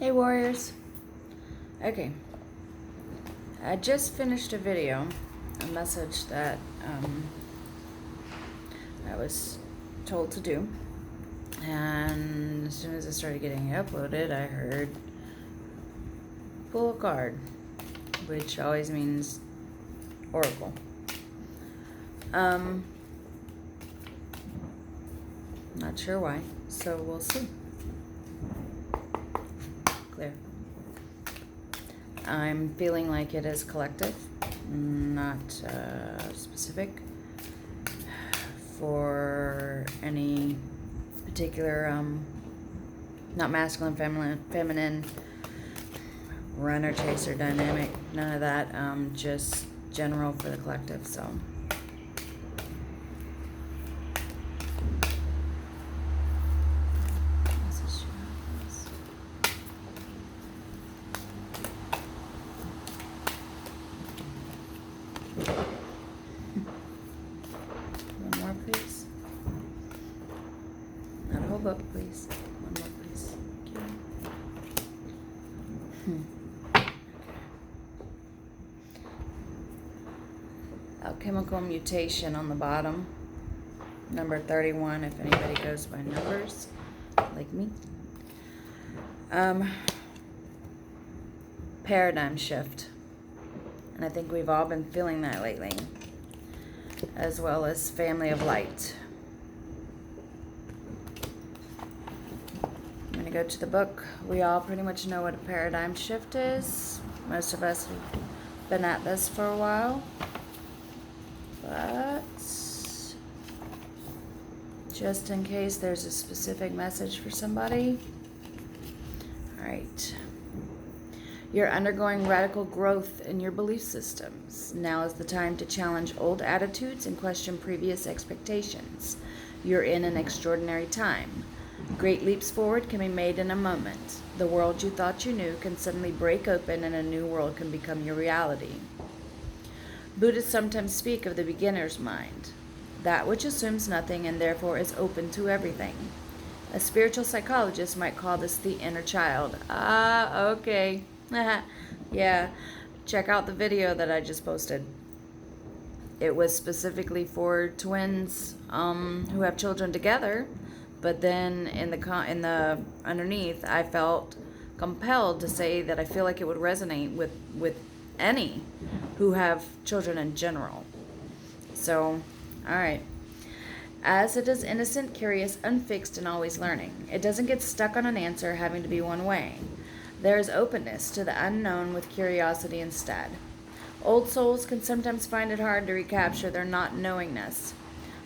Hey Warriors. Okay. I just finished a video, a message that I was told to do. And as soon as I started getting it uploaded, I heard pull a card, which always means oracle. Not sure why, so we'll see. Clear. I'm feeling like it is collective, not specific for any particular, not masculine, feminine, runner, chaser, dynamic, none of that, just general for the collective, so. One more, please. Not a whole book, please. One more, please. Thank you. Alchemical mutation on the bottom. Number 31, if anybody goes by numbers, like me. Paradigm shift. And I think we've all been feeling that lately. As well as family of light. I'm going to go to the book. We all pretty much know what a paradigm shift is. Most of us have been at this for a while. But just in case there's a specific message for somebody. All right. You're undergoing radical growth in your belief systems. Now is the time to challenge old attitudes and question previous expectations. You're in an extraordinary time. Great leaps forward can be made in a moment. The world you thought you knew can suddenly break open and a new world can become your reality. Buddhists sometimes speak of the beginner's mind, that which assumes nothing and therefore is open to everything. A spiritual psychologist might call this the inner child. Okay. Yeah, check out the video that I just posted. It was specifically for twins who have children together, but then in the underneath, I felt compelled to say that I feel like it would resonate with any who have children in general. So, all right. As it is innocent, curious, unfixed, and always learning, it doesn't get stuck on an answer having to be one way. There is openness to the unknown with curiosity instead. Old souls can sometimes find it hard to recapture their not knowingness.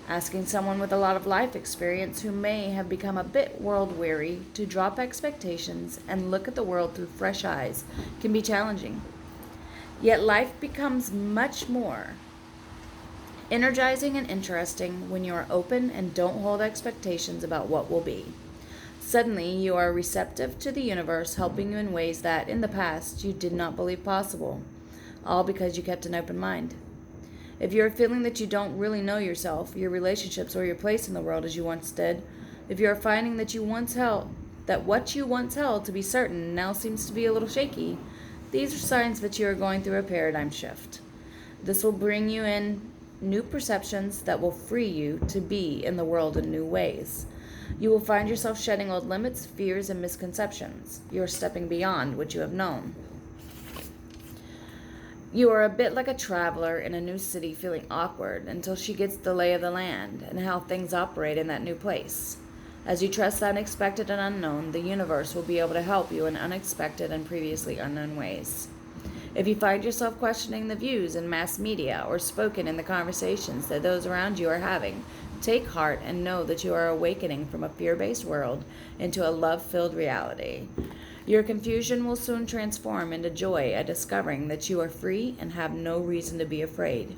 Asking someone with a lot of life experience who may have become a bit world weary to drop expectations and look at the world through fresh eyes can be challenging. Yet life becomes much more energizing and interesting when you are open and don't hold expectations about what will be. Suddenly, you are receptive to the universe, helping you in ways that, in the past, you did not believe possible, all because you kept an open mind. If you are feeling that you don't really know yourself, your relationships, or your place in the world as you once did, if you are finding that what you once held to be certain now seems to be a little shaky, these are signs that you are going through a paradigm shift. This will bring you in new perceptions that will free you to be in the world in new ways. You will find yourself shedding old limits, fears, and misconceptions. You are stepping beyond what you have known. You are a bit like a traveler in a new city feeling awkward until she gets the lay of the land and how things operate in that new place. As you trust the unexpected and unknown, the universe will be able to help you in unexpected and previously unknown ways. If you find yourself questioning the views in mass media or spoken in the conversations that those around you are having, take heart and know that you are awakening from a fear-based world into a love-filled reality. Your confusion will soon transform into joy at discovering that you are free and have no reason to be afraid.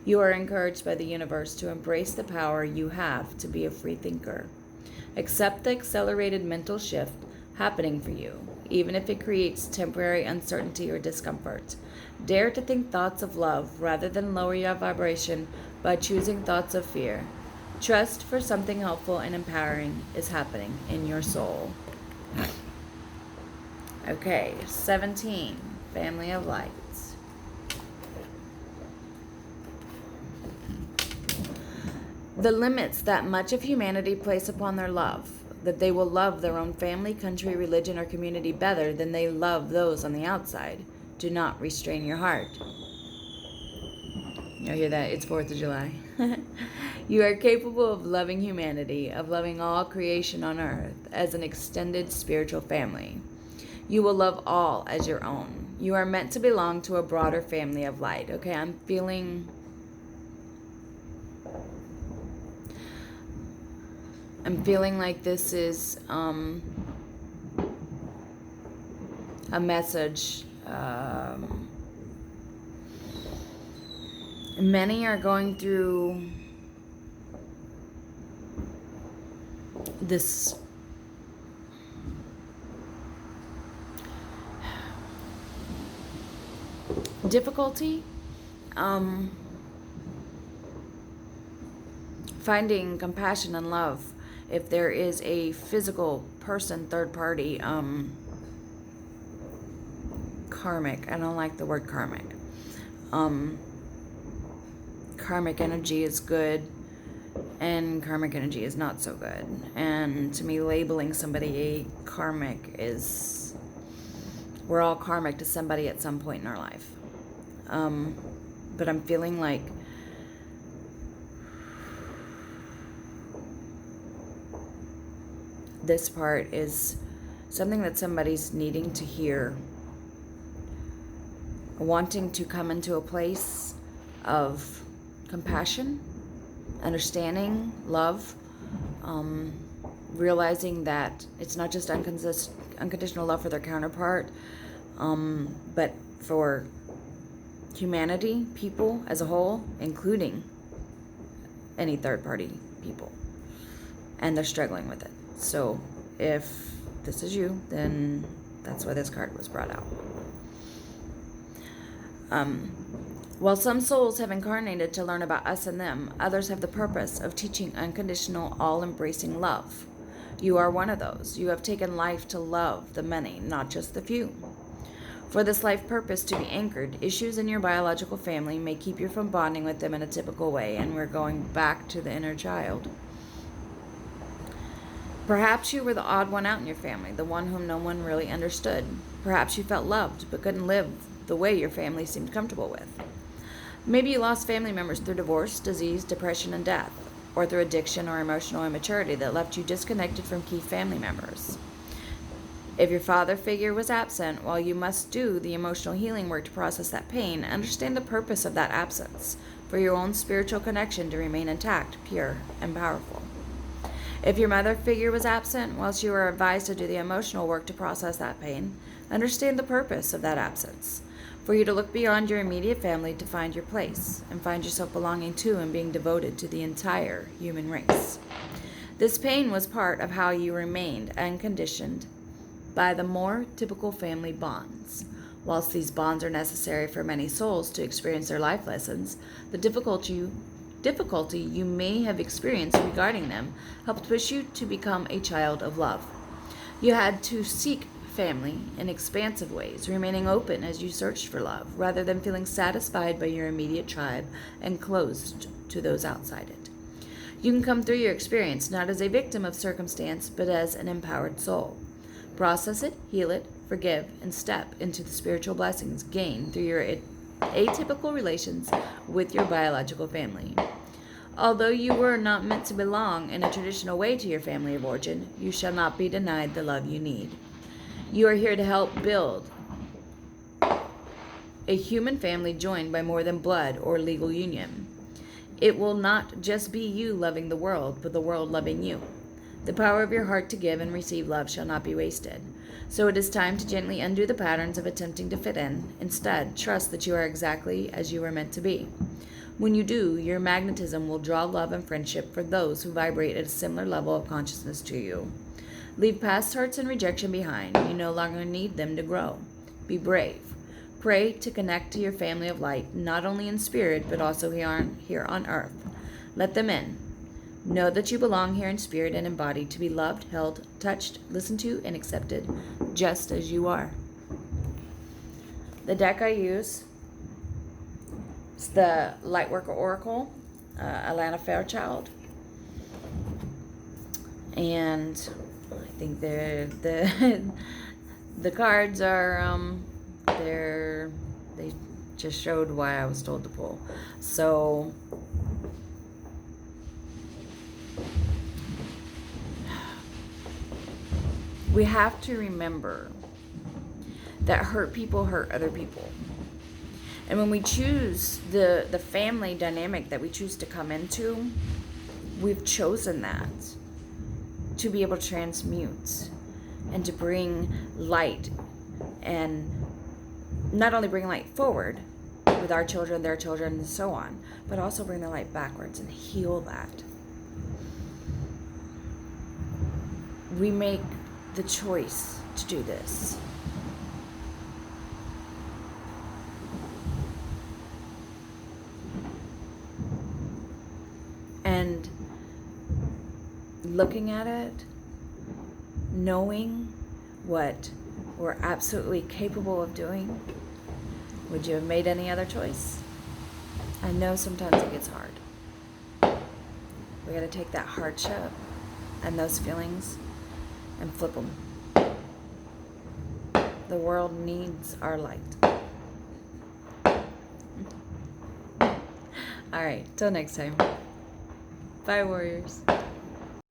You are encouraged by the universe to embrace the power you have to be a free thinker. Accept the accelerated mental shift happening for you, even if it creates temporary uncertainty or discomfort. Dare to think thoughts of love rather than lower your vibration by choosing thoughts of fear. Trust for something helpful and empowering is happening in your soul. Okay, 17, family of light. The limits that much of humanity place upon their love, that they will love their own family, country, religion, or community better than they love those on the outside, do not restrain your heart. You hear that? It's 4th of July. You are capable of loving humanity, of loving all creation on earth as an extended spiritual family. You will love all as your own. You are meant to belong to a broader family of light. Okay, I'm feeling like this is a message. Many are going through this difficulty finding compassion and love if there is a physical person, third party, karmic. I don't like the word karmic. Karmic energy is good and karmic energy is not so good. And to me, labeling somebody a karmic is, we're all karmic to somebody at some point in our life. But I'm feeling like this part is something that somebody's needing to hear, wanting to come into a place of compassion, understanding, love, realizing that it's not just unconditional love for their counterpart, but for humanity, people as a whole, including any third-party people, and they're struggling with it. So if this is you, then that's why this card was brought out. While some souls have incarnated to learn about us and them, others have the purpose of teaching unconditional, all-embracing love. You are one of those. You have taken life to love the many, not just the few. For this life purpose to be anchored, issues in your biological family may keep you from bonding with them in a typical way, and we're going back to the inner child. Perhaps you were the odd one out in your family, the one whom no one really understood. Perhaps you felt loved, but couldn't live the way your family seemed comfortable with. Maybe you lost family members through divorce, disease, depression, and death, or through addiction or emotional immaturity that left you disconnected from key family members. If your father figure was absent, while you must do the emotional healing work to process that pain, understand the purpose of that absence for your own spiritual connection to remain intact, pure, and powerful. If your mother figure was absent, whilst you were advised to do the emotional work to process that pain, understand the purpose of that absence for you to look beyond your immediate family to find your place and find yourself belonging to and being devoted to the entire human race. This pain was part of how you remained unconditioned by the more typical family bonds. Whilst these bonds are necessary for many souls to experience their life lessons, the difficulty you may have experienced regarding them helped push you to become a child of love. You had to seek family in expansive ways, remaining open as you searched for love, rather than feeling satisfied by your immediate tribe and closed to those outside it. You can come through your experience not as a victim of circumstance, but as an empowered soul. Process it, heal it, forgive, and step into the spiritual blessings gained through your atypical relations with your biological family. Although you were not meant to belong in a traditional way to your family of origin, you shall not be denied the love you need. You are here to help build a human family joined by more than blood or legal union. It will not just be you loving the world, but the world loving you. The power of your heart to give and receive love shall not be wasted. So it is time to gently undo the patterns of attempting to fit in. Instead, trust that you are exactly as you were meant to be. When you do, your magnetism will draw love and friendship for those who vibrate at a similar level of consciousness to you. Leave past hurts and rejection behind. You no longer need them to grow. Be brave. Pray to connect to your family of light, not only in spirit, but also here on earth. Let them in. Know that you belong here in spirit and in body to be loved, held, touched, listened to, and accepted just as you are. The deck I use is the Lightworker Oracle, Alana Fairchild. And I think the cards are they just showed why I was told to pull. So we have to remember that hurt people hurt other people. And when we choose the family dynamic that we choose to come into, we've chosen that to be able to transmute and to bring light, and not only bring light forward with our children, their children, and so on, but also bring the light backwards and heal that. We make the choice to do this. And looking at it, knowing what we're absolutely capable of doing, would you have made any other choice? I know sometimes it gets hard. We got to take that hardship and those feelings and flip them. The world needs our light. All right, till next time. Bye, warriors.